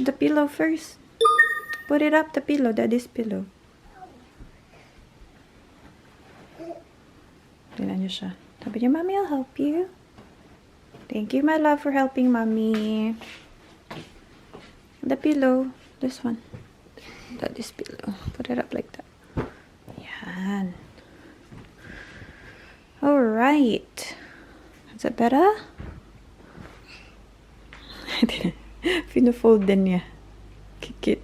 Finish the pillow first. Put it up the pillow, daddy's pillow. Tingnan niyo siya. Sabi niya, Mommy, I'll help you. Thank you, my love, for helping Mommy. The pillow. This one. Daddy's pillow. Put it up like that. Yan. Alright. Is that better? Pino-fold din niya. Kikit.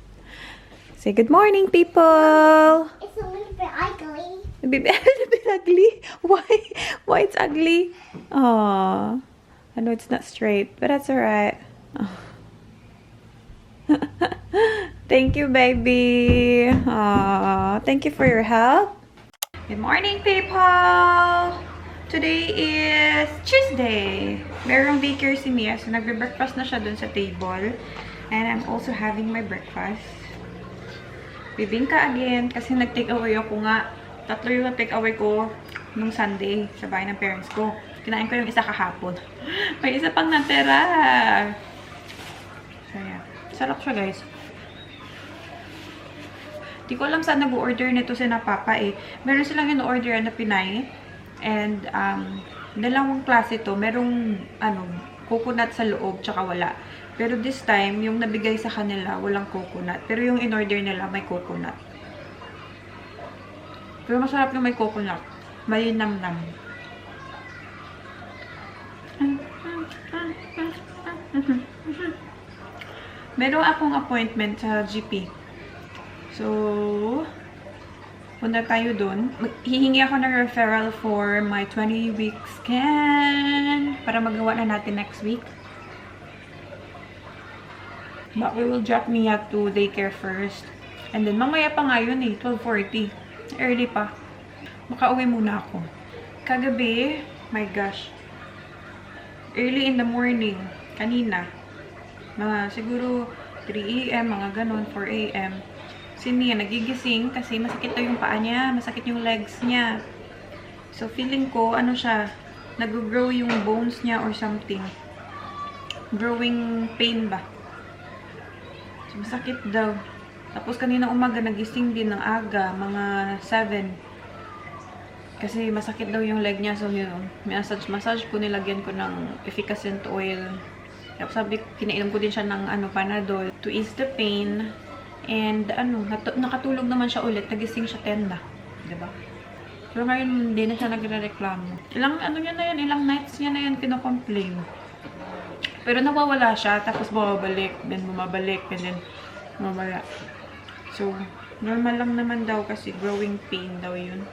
Say good morning, people! It's a little bit ugly. A little bit ugly? Why? Why it's ugly? Aww. I know it's not straight, but that's alright. Oh. Thank you, baby. Aww. Thank you for your help. Good morning, people! Today is Tuesday. Merong daycare si Mia, so nagbe-breakfast na siya dun sa table. And I'm also having my breakfast. Bibingka again, kasi nag-take away ako nga. 3 yung take away ko nung Sunday sa bahay ng parents ko. Kinain ko yung isa kahapon. May isa pang natira. So yeah. Sarap siya, guys. Di ko alam saan nag-order nito si na Papa eh. Meron silang in-order na Pinay. And, dalawang klase to. Merong, coconut sa loob, tsaka wala. Pero this time, yung nabigay sa kanila, walang coconut. Pero yung in-order nila, may coconut. Pero masarap yung may coconut. May nam-nam. Meron akong appointment sa GP. So, punta tayo dun. Hihingi ako ng referral for my 20-week scan para magawa na natin next week. But we will drop Mia to daycare first. And then, mamaya pa nga yun eh, 12:40. Early pa. Makauwi muna ako. Kagabi, my gosh. Early in the morning, kanina. Mga siguro 3 AM, mga ganon, 4 AM. Si Mia nagigising kasi masakit daw yung paa niya, masakit yung legs niya. So, feeling ko, siya, nag-grow yung bones niya or something. Growing pain ba? So, masakit daw. Tapos, kanina umaga, nagising din ng aga, mga 7. Kasi masakit daw yung leg niya. So, yun, massage ko, nilagyan ko ng efficacent oil. Tapos, sabi, kinainom ko din siya ng Panadol to ease the pain. And, nakatulog naman siya ulit. Nagising siya 10 na. Diba? Pero ngayon, hindi na siya nagre-reklamo. Ilang nights niya na yan pinocomplain. Pero nawawala siya. Tapos, bumabalik. Then, bumabalik. And then, bumabala. So, normal lang naman daw kasi growing pain daw yun.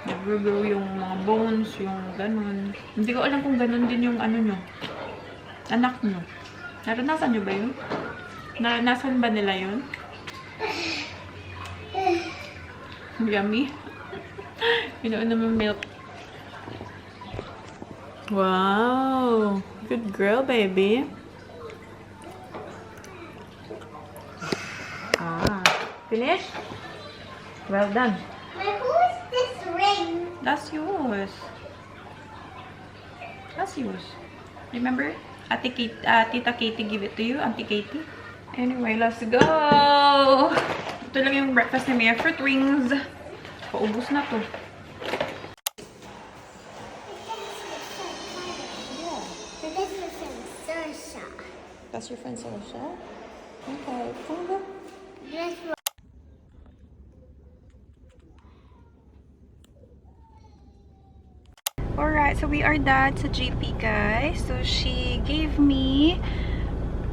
Nag-grow yung mga bones, yung ganun. Hindi ko alam kung ganun din yung nyo. Anak nyo. Naranasan nyo ba yun? Naranasan ba nila yun? Yummy. Pinuun naman milk. Wow! Good girl, baby. Finish? Well done. Who is this ring? That's yours. That's yours. Remember? Tita Katie give it to you, Auntie Katie. Anyway, let's go! Ito lang yung breakfast ni Mia. Fruit rings. Paubos na to. This is from Sarsha. That's your friend Sarsha? Okay, come. This one. Alright, so we are done sa GP, guys. So, she gave me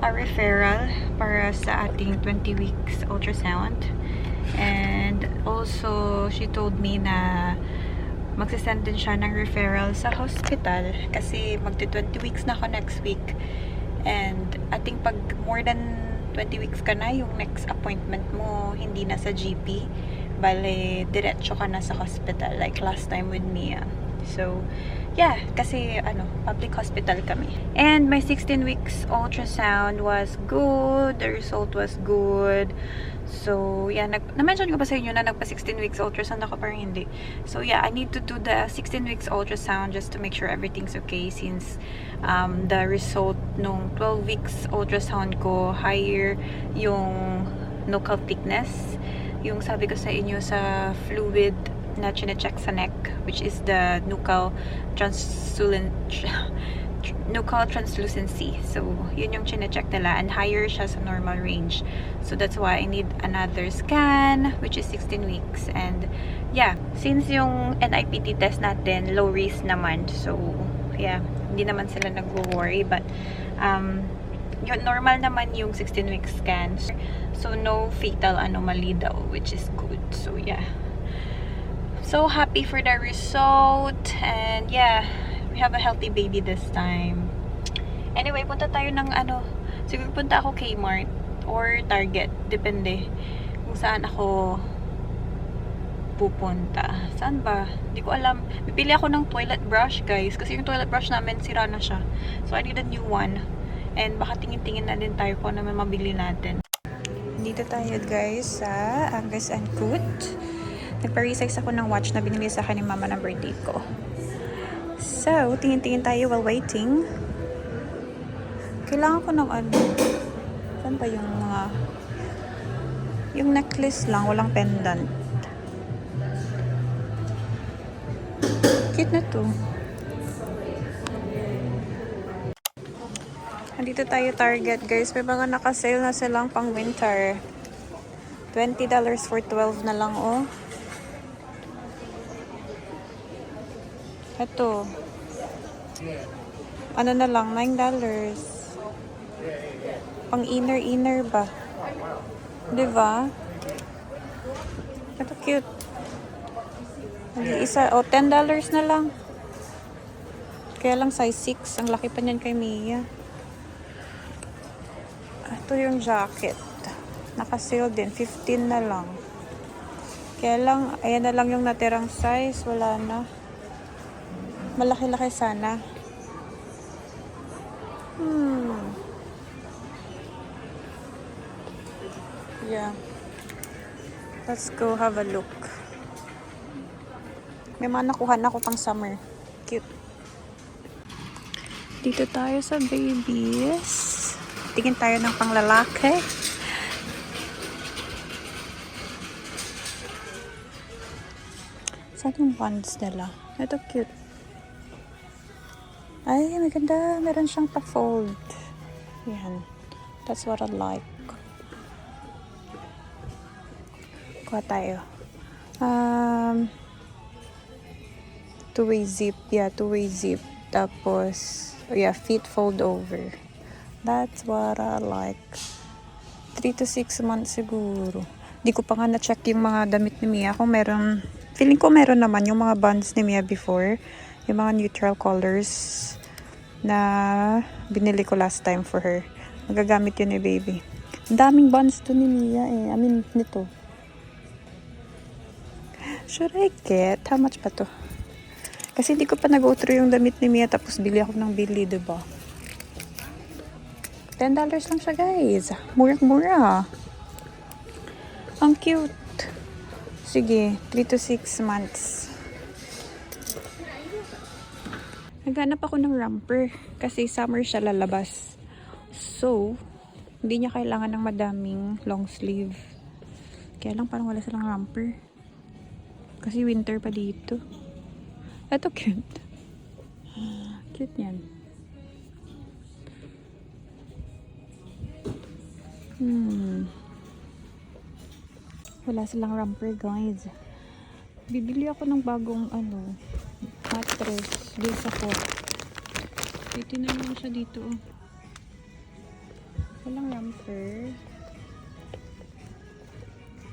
a referral para sa ating 20 weeks ultrasound. And also, she told me na magsasend din siya ng referral sa hospital kasi magti-20 weeks na ako next week. And I think pag more than 20 weeks ka na, yung next appointment mo hindi na sa GP. Bale, diretso ka na sa hospital like last time with Mia. So, yeah, kasi public hospital kami. And my 16 weeks ultrasound was good. The result was good. So, yeah, na-mention ko ba sa inyo na nagpa 16 weeks ultrasound ako, parang hindi. So, yeah, I need to do the 16 weeks ultrasound just to make sure everything's okay since the result nung 12 weeks ultrasound ko, higher yung nuchal thickness. Yung sabi ko sa inyo sa fluid na chine-check sa neck, which is the nuchal translucency. So, yun yung chine-check nila, and higher siya sa normal range. So, that's why I need another scan, which is 16 weeks. And, yeah, since yung NIPT test natin, low risk naman. So, yeah, hindi naman sila nag-worry. But, yun, normal naman yung 16 week scan. So, no fatal anomaly daw, which is good. So, yeah. So happy for the result, and yeah, we have a healthy baby this time. Anyway, punta tayo ng siguro punta ako Kmart or Target, depende kung saan ako pupunta. Saan ba? Hindi ko alam. Pipili ako ng toilet brush, guys, kasi yung toilet brush namin sira na siya. So I need a new one. And baka tingin-tingin na din tayo kung ano may mabili natin. Dito tayo, guys, sa Angus and Coot. Nagpa-resize ako ng watch na binili sa akin ni mama ng birthday ko. So, tingin-tingin tayo while waiting. Kailangan ko ng saan ba yung mga yung necklace lang, walang pendant. Cute na to. Nandito tayo Target, guys. May mga naka-sale na silang pang winter. $20 for 12 na lang, oh. Ito. Ano na lang, $9. Pang inner ba? Diba? Ito cute. Isa, $10 na lang. Kaya lang size 6. Ang laki pa niyan kay Mia. Ito yung jacket. Naka-sale din. 15 na lang. Kaya lang, ayan na lang yung natirang size. Wala na. Malaki-laki sana. Yeah. Let's go have a look. May mga nakuha na ako pang summer. Cute. Dito tayo sa babies. Tingin tayo ng panglalaki. Saan yung buns nila? Ito cute. Ay, maganda. Meron siyang pa-fold. Yan. That's what I like. Kuha tayo. Two-way zip. Yeah, two-way zip. Tapos, yeah, feet fold over. That's what I like. 3 to 6 months siguro. Di ko pa nga na-check yung mga damit ni Mia. Kung meron, feeling ko meron naman yung mga buns ni Mia before. Yung mga neutral colors na binili ko last time for her. Magagamit yun ni baby. Daming buns to ni Mia eh. I mean, nito. Should I get? How much pa to? Kasi hindi ko pa nag-go through yung damit ni Mia tapos bili ako ng bili, diba? $10 lang siya, guys. Murang-mura. Ang cute. Sige, 3 to 6 months. Naghanap ako ng romper kasi summer siya lalabas. So, hindi niya kailangan ng madaming long sleeve. Kaya lang parang wala silang romper. Kasi winter pa dito. Ito cute. Cute yan. Wala silang romper, guys. Bibili ako ng bagong mattress dito sa Fort. Titignan mo siya dito. Walang romper.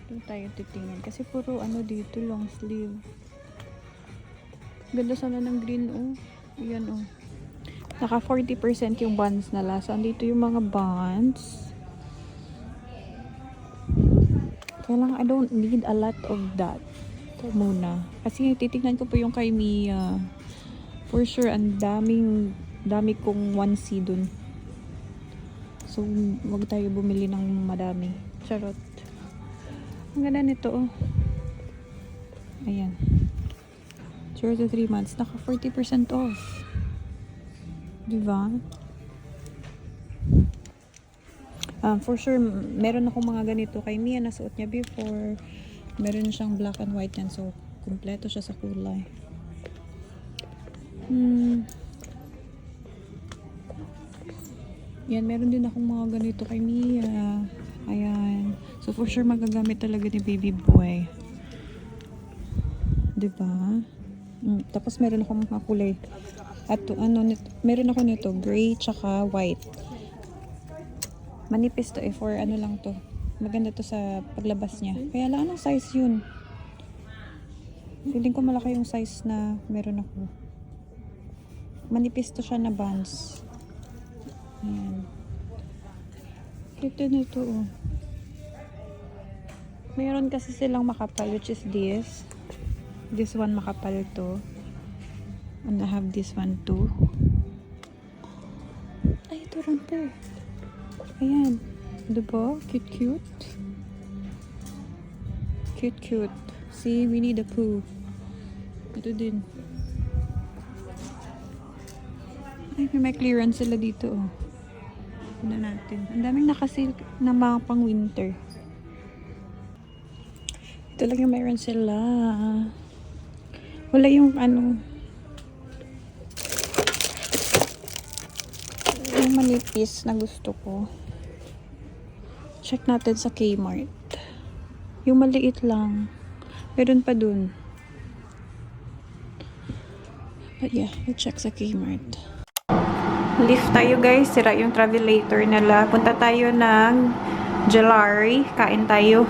Dito tayo titingnan. Kasi puro dito, long sleeve. Ganda sana ng green, oh. Ayan, oh. Naka 40% yung buns nila. So, andito yung mga buns. Kaya lang, I don't need a lot of that. Ito muna. Kasi titignan ko po yung kay Mia. For sure, ang dami kong 1C dun. So, wag tayo bumili ng madami. Charot. Ang ganda nito, oh. Ayan. 0 to 3 months. Naka 40% off. Diba? For sure, meron akong mga ganito kay Mia. Nasuot niya before. Meron siyang black and white yan. So, kumpleto siya sa kulay. Yan, meron din akong mga ganito kay Mia. Ayan. So, for sure, magagamit talaga ni baby boy. Diba? Tapos, meron akong mga kulay. At meron ako nito, gray tsaka white. Manipis to for ano lang to. Maganda to sa paglabas niya. Kaya lang, anong size yun? Feeling ko malaki yung size na meron ako. Manipis to siya na bands. Ayan. Ito nito, oh. Meron kasi silang makapal, which is this. This one makapal to. And I have this one too. Ay, ito rin po. Ayan. Diba? Cute. Cute. See, Winnie the Pooh. Ito din. Ay, may clearance sila dito, oh. Ano natin. Ang daming nakasil na mga pang winter. Ito lang yung mayroon sila. Wala yung yung manipis na gusto ko. Check natin sa Kmart. Yung maliit lang. Meron pa dun. But yeah, we'll check sa Kmart. Lift tayo guys. Sira yung travelator nila. Punta tayo ng Gelari. Kain tayo.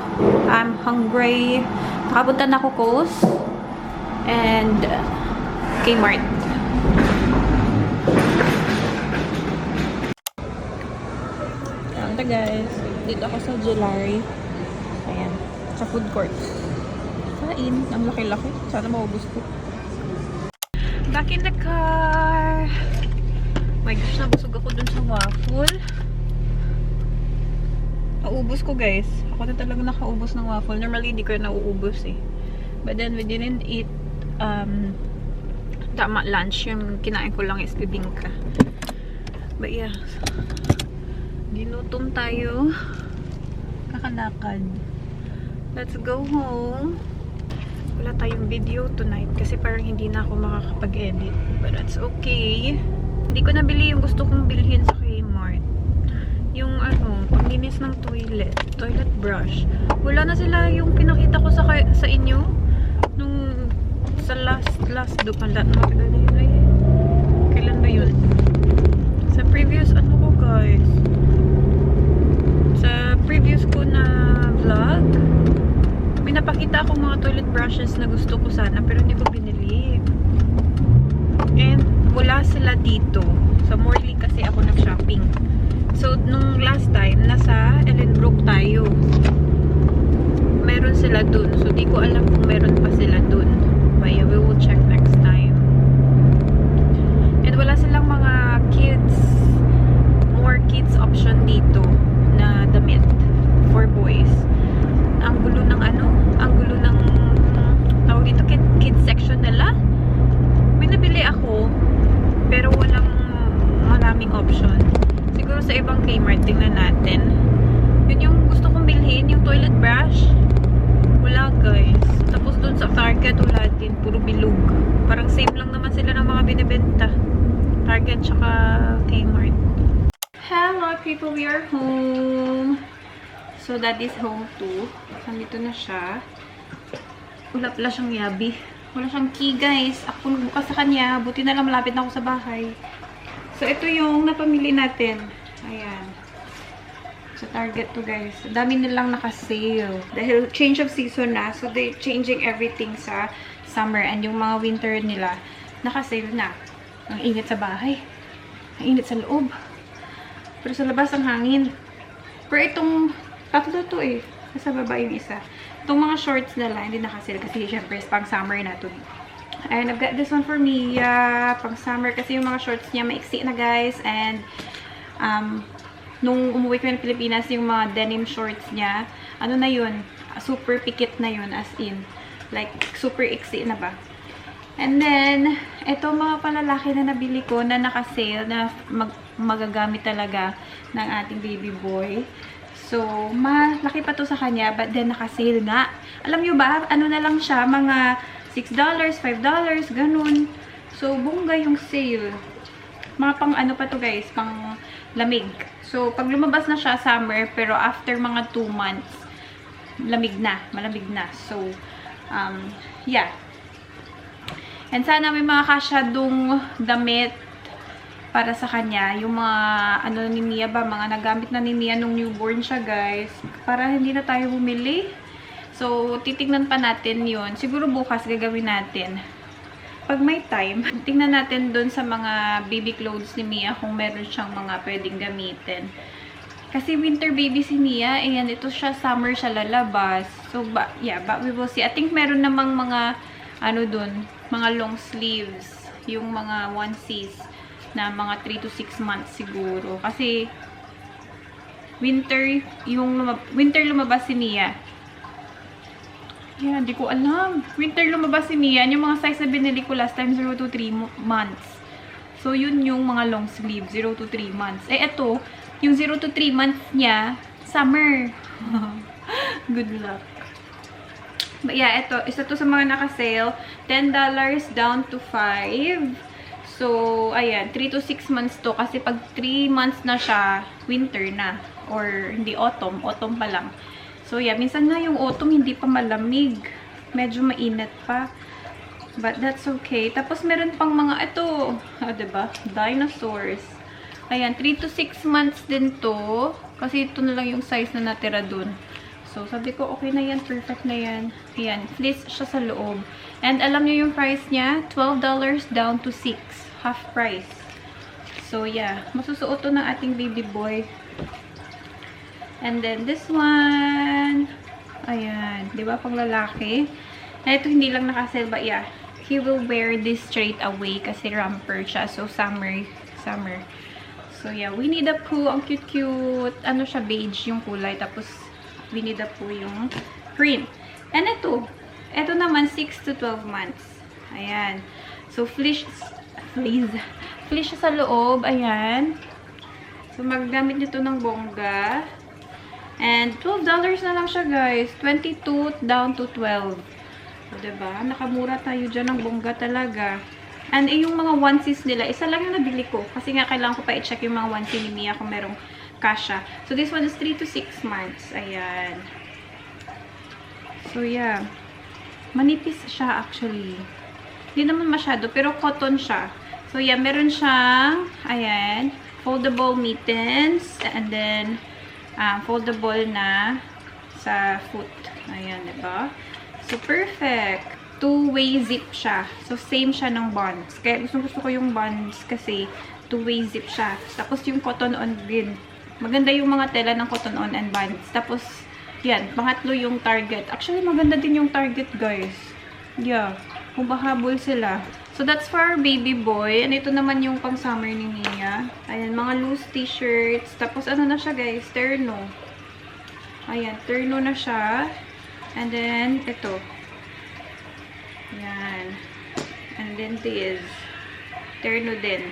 I'm hungry. Nakapunta na ako Coast. And Kmart. Ito guys. Dito ako sa Gelari. Ayan. Sa food court. Kain. Ang laki-laki. Sana maubos ko. Back in the car. My gosh, nabusog ako dun sa waffle. Naubos ko guys. Ako na talaga nakaubos ng waffle. Normally, hindi ko nauubos eh. But then, we didn't eat tama lunch. Yung kinain ko lang is bibingka. But yeah. Ginutom tayo. Kakalakad. Let's go home. Wala tayong video tonight kasi parang hindi na ako makakapag-edit. But that's okay. Hindi ko nabili yung gusto kong bilhin sa Kmart. Yung panglinis ng toilet brush. Wala na sila yung pinakita ko sa inyo nung sa last do pala. Matagal na yun ay. Kailan ba yun? Sa previous ko guys. Sa previous ko na vlog, pinapakita ko mga toilet brushes na gusto ko sana pero hindi ko binili. And wala sila dito. Sa Morley kasi ako nag-shopping. So, nung last time, nasa Ellenbrook tayo. Meron sila dun. So, di ko alam kung meron pa sila dun. But yeah, we will check next time. And wala silang mga more kids option dito na damit for boys. Ang gulo ng tawag dito, kids section nila. May nabili ako, pero walang maraming option. Siguro sa ibang Kmart, tingnan natin. Yun yung gusto kong bilhin, yung toilet brush. Wala guys. Tapos dun sa Target, wala din. Puro bilog. Parang same lang naman sila ng mga binibenta. Target tsaka Kmart. Hello people, we are home. So that is home too. Nandito na siya. Wala pala siyang yabi. Wala siyang key, guys. Ako nagbukas sa kanya. Buti na lang malapit na ako sa bahay. So, ito yung napamili natin. Ayan. Sa Target to, guys. Dami nilang naka-sale. Dahil change of season na. So, they changing everything sa summer. And yung mga winter nila, naka-sale na. Ang init sa bahay. Ang init sa loob. Pero sa labas, ang hangin. Pero itong tatlo to eh. Sa baba yung isa. Itong mga shorts nila, hindi naka-sale kasi syempre pang summer na to. And I've got this one for Mia, pang summer, kasi yung mga shorts niya maiksi na, guys. And, nung umuwi kami ng Pilipinas, yung mga denim shorts niya, ano na yun, super pikit na yun, as in. Like, super iksi na ba. And then, ito mga palalaki na nabili ko na naka-sale na magagamit talaga ng ating baby boy. So, malaki pa to sa kanya, but then naka-sale nga. Alam nyo ba, ano na lang siya, mga $6, $5, ganun. So, bongga yung sale. Mga pang ano pa to, guys, pang lamig. So, pag lumabas na siya summer, pero after mga 2 months, lamig na, malamig na. So, yeah. And sana may mga kasyadong damit para sa kanya. Yung mga, ano ni Mia ba, mga nagamit na ni Mia nung newborn siya, guys. Para hindi na tayo bumili. So, titignan pa natin yun. Siguro bukas gagawin natin. Pag may time, tingnan natin dun sa mga baby clothes ni Mia kung meron siyang mga pwedeng gamitin. Kasi winter baby si Mia, and ito siya, summer siya lalabas. So, yeah, but we will see. I think meron namang mga, ano dun, mga long sleeves, yung mga onesies na mga 3 to 6 months siguro. Kasi, winter lumabas si Mia. Yeah, di ko alam. Winter lumabas si Mia. Yung mga size na binili ko last time, 0 to 3 months. So, yun yung mga long sleeve, 0 to 3 months. Eh, ito, yung 0 to 3 months niya, summer. Good luck. But yeah, ito, isa to sa mga naka-sale. $10 down to 5. So, ayan, 3 to 6 months to. Kasi pag 3 months na siya, winter na. Or, hindi, autumn. Autumn pa lang. So, yeah, minsan nga yung autumn hindi pa malamig. Medyo mainit pa. But that's okay. Tapos, meron pang mga, ito, diba? Dinosaurs. Ayan, 3 to 6 months din to. Kasi ito na lang yung size na natira dun. So, sabi ko, okay na yan. Perfect na yan. Ayan, fleece siya sa loob. And alam niyo yung price niya? $12 down to 6. Half price. So, yeah. Masusuot to ng ating baby boy. And then, this one. Ayan. Diba, pang lalaki? Na ito, hindi lang nakasale, but yeah. He will wear this straight away kasi romper siya. So, summer. So, yeah. Winnie the Pooh. Ang cute-cute. Ano siya, beige yung kulay. Tapos, Winnie the Pooh yung print. And ito. Ito naman, 6 to 12 months. Ayan. So, fleece siya sa loob. Ayan. So, magagamit nito ng bongga. And, $12 na lang siya, guys. 22 down to 12. So, diba? Nakamura tayo dyan ng bongga talaga. And, yung mga onesies nila, isa lang yung nabili ko. Kasi nga, kailangan ko pa i-check yung mga onesie ni Mia kung merong kasha. So, this one is 3 to 6 months. Ayan. So, yeah. Manipis siya, actually. Hindi naman masyado, pero cotton siya. So, yeah, meron siyang, ayan, foldable mittens, and then, foldable na sa foot. Ayan, diba? So, perfect. Two-way zip siya. So, same siya ng buns. Kaya gusto ko yung buns kasi two-way zip siya. Tapos, yung cotton on din. Maganda yung mga tela ng cotton on and buns. Tapos, yan. Pangatlo yung Target. Actually, maganda din yung Target, guys. Yeah. Humahabol sila. So, that's for our baby boy. And ito naman yung pang-summer ni Mia. Ayan, mga loose t-shirts. Tapos, ano na siya, guys? Terno. Ayan, terno na siya. And then, ito. Ayan. And then, this. Terno din.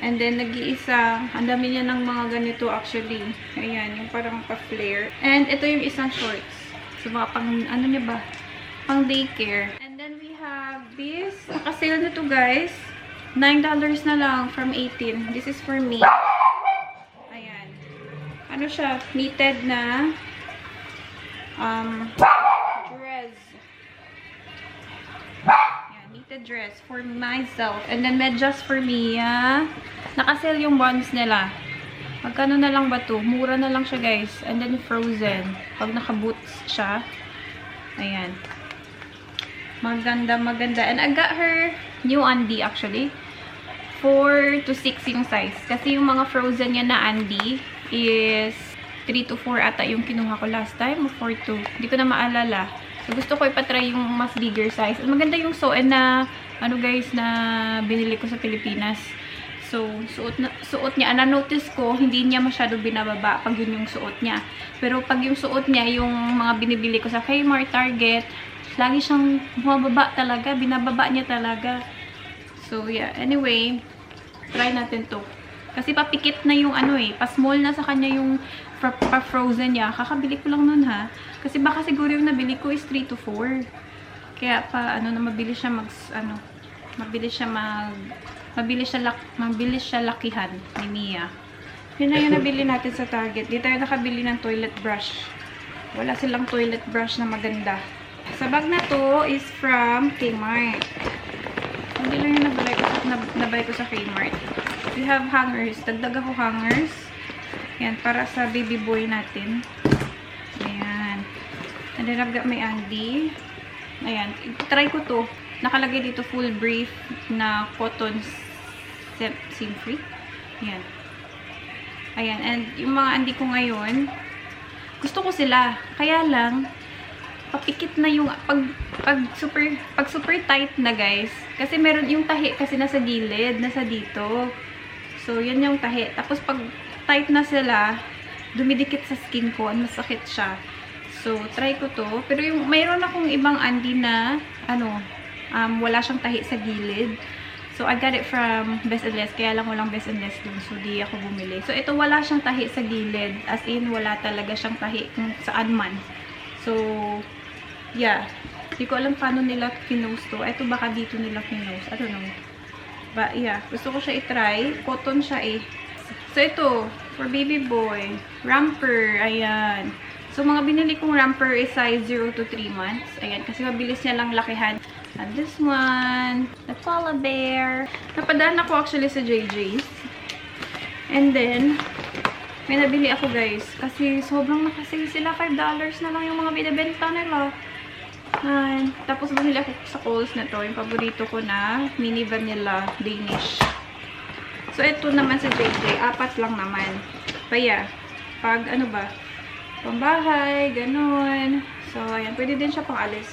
And then, nag-iisa. Ang dami niya ng mga ganito, actually. Ayan, yung parang pa-flare. And ito yung isang shorts. So, mga pang, ano niya ba? Pang daycare. And then, we have this. Naka-sale na to, guys. $9 na lang from 18. This is for me. Ayan. Ano siya? Knitted na dress. Ayan, knitted dress for myself. And then, medyas for me. Naka-sale yung buns nila. Magkano na lang ba to? Mura na lang siya, guys. And then, frozen. Pag naka-boots siya. Ayan. Maganda, maganda. And I got her new undie, actually. 4 to 6 yung size. Kasi yung mga frozen niya na undie is 3 to 4 ata yung kinuha ko last time. O 4 to. Hindi ko na maalala. So, gusto ko ipatry yung mas bigger size. At maganda yung Soen na, ano guys, na binili ko sa Pilipinas. So, suot niya. Na-notice ko, hindi niya masyado binababa pag yun yung suot niya. Pero pag yung suot niya, yung mga binibili ko sa Kmart, Target, lagi siyang bumababa talaga. Binababa niya talaga. So, yeah. Anyway, try natin to. Kasi papikit na yung ano eh. Pa-small na sa kanya yung pa-frozen niya. Kakabili ko lang nun ha. Kasi baka siguro yung nabili ko is 3 to 4. Kaya pa, ano na, mabilis siya mabilis siya lakihan ni Mia. Yun na yung nabili natin sa Target. Di tayo nakabili ng toilet brush. Wala silang toilet brush na maganda. Sa bag na to is from Kmart. Hindi lang yung nabay ko sa Kmart. We have hangers. Dagdag ako hangers. Yan, para sa baby boy natin. Ayan. And then I've got my Andy. Ayan. Try ko to. Nakalagay dito full brief na cotton seam free. Ayan. Ayan. And yung mga Andy ko ngayon, gusto ko sila. Kaya lang, papikit na yung pag super tight na guys. Kasi meron yung tahi kasi nasa gilid, nasa dito. So, yan yung tahi. Tapos pag tight na sila, dumidikit sa skin ko, masakit siya. So, try ko to. Pero yung mayroon akong ibang Andy na wala siyang tahi sa gilid. So, I got it from Best & Less. Kaya lang walang Best & Less dun. So, di ako bumili. So, ito wala siyang tahi sa gilid. As in, wala talaga siyang tahi kung saan man. So, yeah. Hindi ko alam paano nila kinose to. Ito baka dito nila kinose. I don't know. But, yeah. Gusto ko siya i-try. Cotton siya eh. So, ito. For baby boy. Ramper. Ayan. So, mga binili kong ramper is size 0 to 3 months. Ayan. Kasi mabilis niya lang lakihan. And this one, the koala bear. Napadaan ako actually sa JJ's. And then, may nabili ako guys. Kasi sobrang nakasave sila. $5 na lang yung mga binibenta nila. And, tapos bumili ako sa Kohl's na to. Yung paborito ko na mini vanilla Danish. So, ito naman sa JJ. 4 lang naman. Kaya, pag ano ba, pambahay, ganun. So, ayan. Pwede din siya pang alis.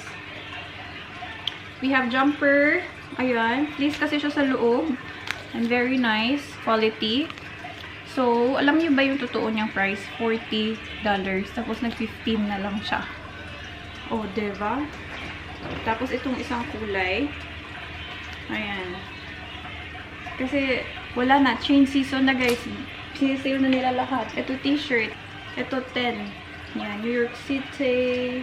We have jumper. Ayan. Please kasi siya sa loob. And very nice. Quality. So, alam niyo ba yung totoo niyang price? $40. Tapos nag-15 na lang siya. Oh, diba? Tapos itong isang kulay. Ayan. Kasi, wala na. Change season na guys. Sinisale na nila lahat. Ito t-shirt. Ito 10. Yan. New York City.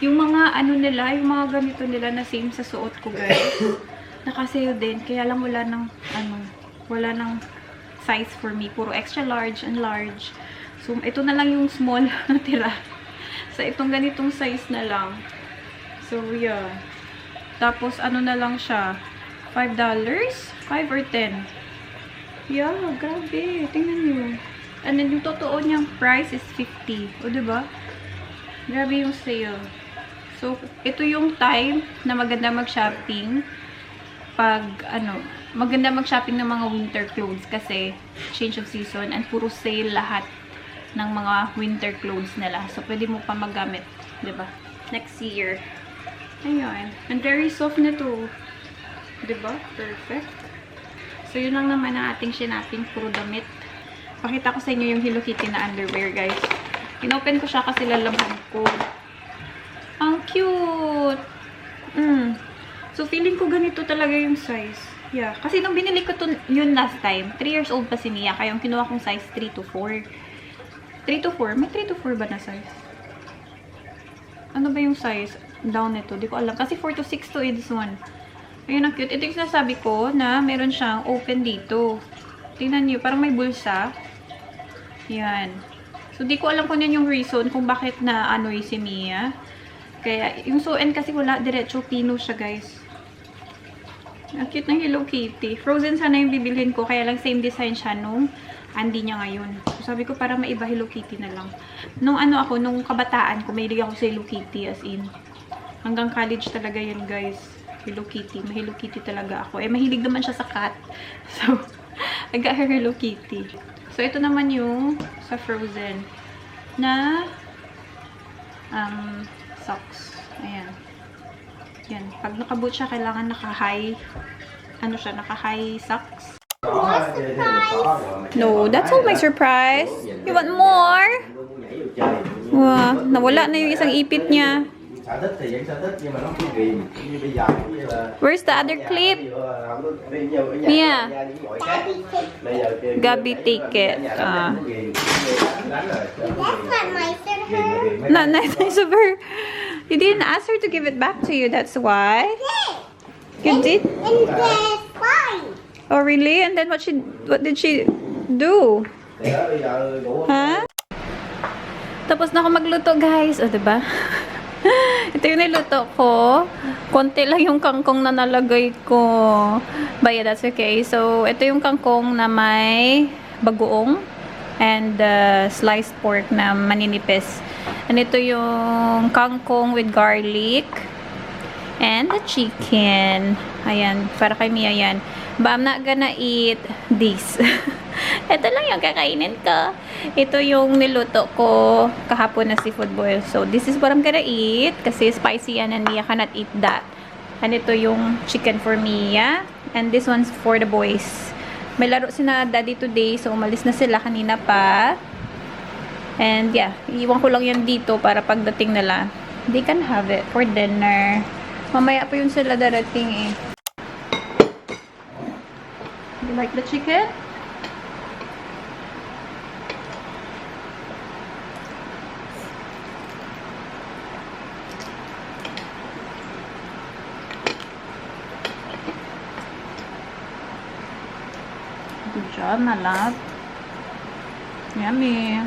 Yung mga ano nila, yung mga ganito nila na same sa suot ko guys. Nakasale din. Kaya lang wala ng size for me. Puro extra large and large. So, ito na lang yung small na tira. So, itong ganitong size na lang. So, yeah. Tapos, ano na lang siya? $5? 5 or 10? Yeah, grabe. Tingnan nyo. And then, yung totoo niyang price is 50. O, diba? Grabe yung sale. So, ito yung time na maganda mag-shopping pag, maganda mag-shopping ng mga winter clothes kasi change of season and puro sale lahat ng mga winter clothes nila. So, pwede mo pa magamit. Diba? Next year. Ayun. And very soft na to. Diba? Perfect. So, yun lang naman ang ating shinaping. Puro damit. Pakita ko sa inyo yung Hello Kitty na underwear, guys. Inopen ko siya kasi lalabhan ko. Ang cute! So, feeling ko ganito talaga yung size. Yeah. Kasi nung binili ko to, yun last time, 3 years old pa si Mia. Kaya yung kinuha kong size 3 to 4. 3 to 4? May 3 to 4 ba na size? Ano ba yung size down nito? Di ko alam. Kasi 4 to 6 to this one. Ayun, ang cute. Ito yung sinasabi ko na meron siyang open dito. Tingnan nyo. Parang may bulsa. Yan. So, di ko alam kung yan yung reason kung bakit na si Mia. Kaya, yung Soen kasi wala. Diretso pino siya, guys. Ang cute ng Hello Kitty. Frozen sana yung bibilhin ko. Kaya lang same design siya nung Andy niya ngayon. So, sabi ko para maiba Hello Kitty na lang. Nung nung kabataan ko, mahilig ako sa Hello Kitty as in. Hanggang college talaga yan, guys. Hello Kitty. May Hello Kitty talaga ako. Mahilig naman siya sa cat. So, I got her Hello Kitty. So, ito naman yung sa Frozen na socks. Ayan. Yan. Pag nakaboot siya, kailangan naka-high, ano siya, naka-high socks. No, that's all my surprise. You want more? Wow, nawala na yung isang ipit niya. Sở thích thì vẫn sở thích nhưng mà nó không ghiền như bây giờ như là Where's the other clip? đi nhiều ở nhà Mia. ra những gọi khác bây giờ kêu Gabi ticket. đánh rồi That's not nice of her. Not nice of her. You didn't ask her to give it back to you, that's why. You did? And that's fine. Oh, really? And then what did she do? thì đó bây giờ ngủ Ha? Tapos na ako magluto, guys. O, diba? Ito yung niluto ko. Konti lang yung kangkong na nalagay ko. But yeah, that's okay. So, ito yung kangkong na may bagoong and sliced pork na maninipis. And ito yung kangkong with garlic and the chicken. Ayan, para kay Mia yan. But I'm not gonna eat this. Ito lang yung kakainin ko. Ito yung niluto ko kahapon na seafood boil. So, this is what I'm gonna eat. Kasi spicy yan and Mia cannot eat that. And ito yung chicken for Mia. And this one's for the boys. May laro sina daddy today. So, umalis na sila kanina pa. And yeah, iwan ko lang yan dito para pagdating nila, they can have it for dinner. Mamaya pa yun sila darating eh. You like the chicken? Good job, my love. Yummy.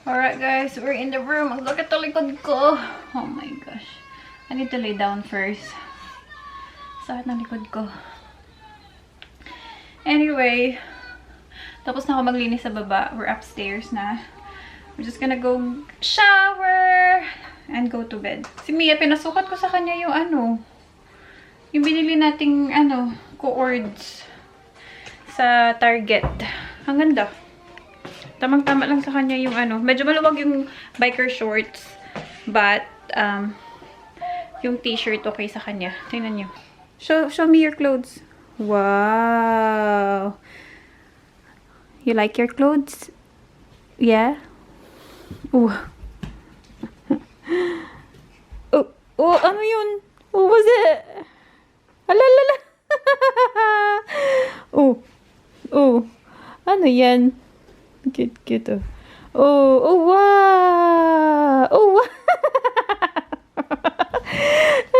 Alright guys, we're in the room. Look at the likod ko. Oh my gosh. I need to lay down first. Sakit ng likod ko. Anyway, tapos na ako maglinis sa baba. We're upstairs na. We're just gonna go shower and go to bed. Si Mia, pinasukat ko sa kanya yung yung binili nating cords sa Target. Ang ganda. Tamang-tama lang sa kanya yung medyo maluwag yung biker shorts, but yung t-shirt okay sa kanya. Tingnan niyo. Show me your clothes. Wow. You like your clothes? Yeah? Oh. Oh, ano yun? What was it? Alalala. Oh. Ano yan? Cute. Oh, wow! Oh, wow!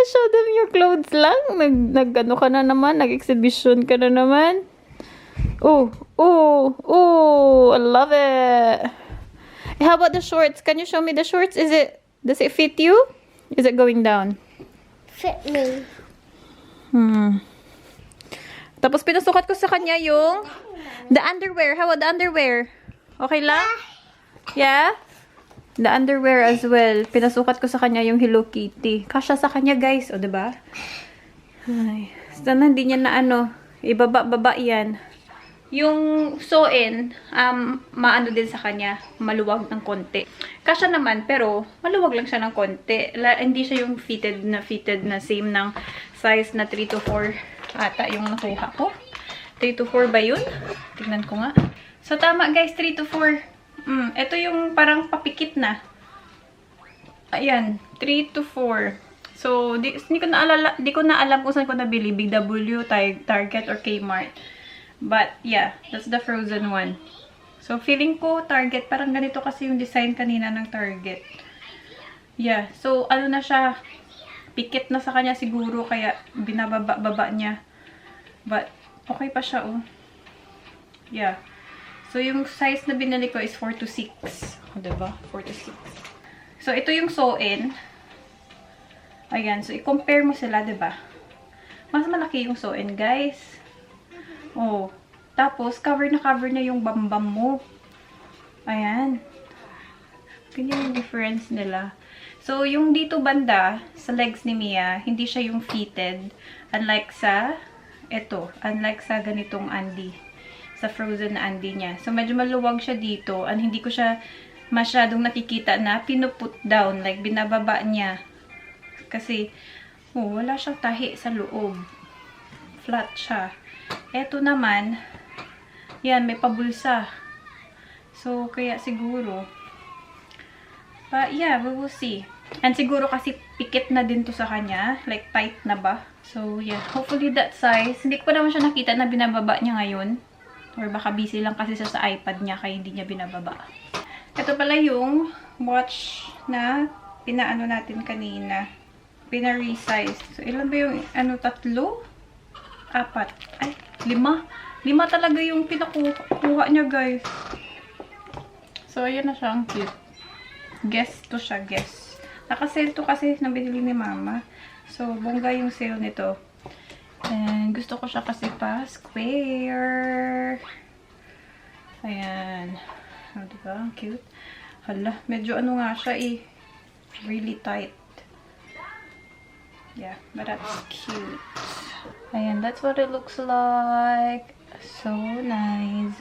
Show them your clothes lang. Nag-ano ka na naman? Nag-exhibition ka na naman? Oh, I love it! How about the shorts? Can you show me the shorts? Does it fit you? Is it going down? Fit me. Tapos pinasukat ko sa kanya yung the underwear. How about the underwear? Okay lang? Yeah? The underwear as well. Pinasukat ko sa kanya yung Hello Kitty. Kasya sa kanya, guys. O, diba? Ay. Sana hindi niya na ibaba-baba yan. Yung sew-in, maano din sa kanya. Maluwag ng konti. Kasya naman, pero maluwag lang siya ng konti. Hindi siya yung fitted na same ng size na 3 to 4 ata yung nakuha ko. 3 to 4 ba yun? Tignan ko nga. So, tama guys, 3 to 4. Ito yung parang papikit na. Ayan, 3 to 4. So, di ko na alam kung saan ko nabili. BW, Target, or Kmart. But, yeah, that's the frozen one. So, feeling ko Target, parang ganito kasi yung design kanina ng Target. Yeah. So, ano na siya, pikit na sa kanya siguro, kaya binababa niya. But, okay pa siya, oh. Yeah. So, yung size na binili ko is 4 to 6. O, diba? 4 to 6. So, ito yung sew-in. Ayan. So, i-compare mo sila, diba? Mas malaki yung sew-in, guys. Oh. Tapos, cover na cover na yung bambam mo. Ayan. Ganyan yung difference nila. So, yung dito banda, sa legs ni Mia, hindi siya yung fitted. Unlike sa, unlike sa ganitong Andy. Sa frozen na Andy niya. So, medyo maluwag siya dito. And hindi ko siya masyadong nakikita na pinuput down. Like, binababa niya. Kasi, wala siyang tahi sa loob. Flat siya. Eto naman, yan, may pabulsa. So, kaya siguro. But, yeah, we will see. And siguro kasi pikit na din to sa kanya. Like, tight na ba? So, yeah. Hopefully that size. Hindi ko pa naman siya nakita na binababa niya ngayon. Or baka busy lang kasi siya sa iPad niya kaya hindi niya binababa. Ito pala yung watch na pinaano natin kanina. Pina-resize. So, ilan ba yung, 3? 4. Ay, 5. 5 talaga yung pinakuha niya, guys. So, ayan na siya. Ang cute. Guess to siya, guess. Naka-sale to kasi nabili ni Mama. So, bongga yung sale nito. And, gusto ko siya kasi pa square. Ayan. O, diba? Ang cute. Hala, medyo ano nga siya eh. Really tight. Yeah, but that's cute. Ayan, that's what it looks like. So nice.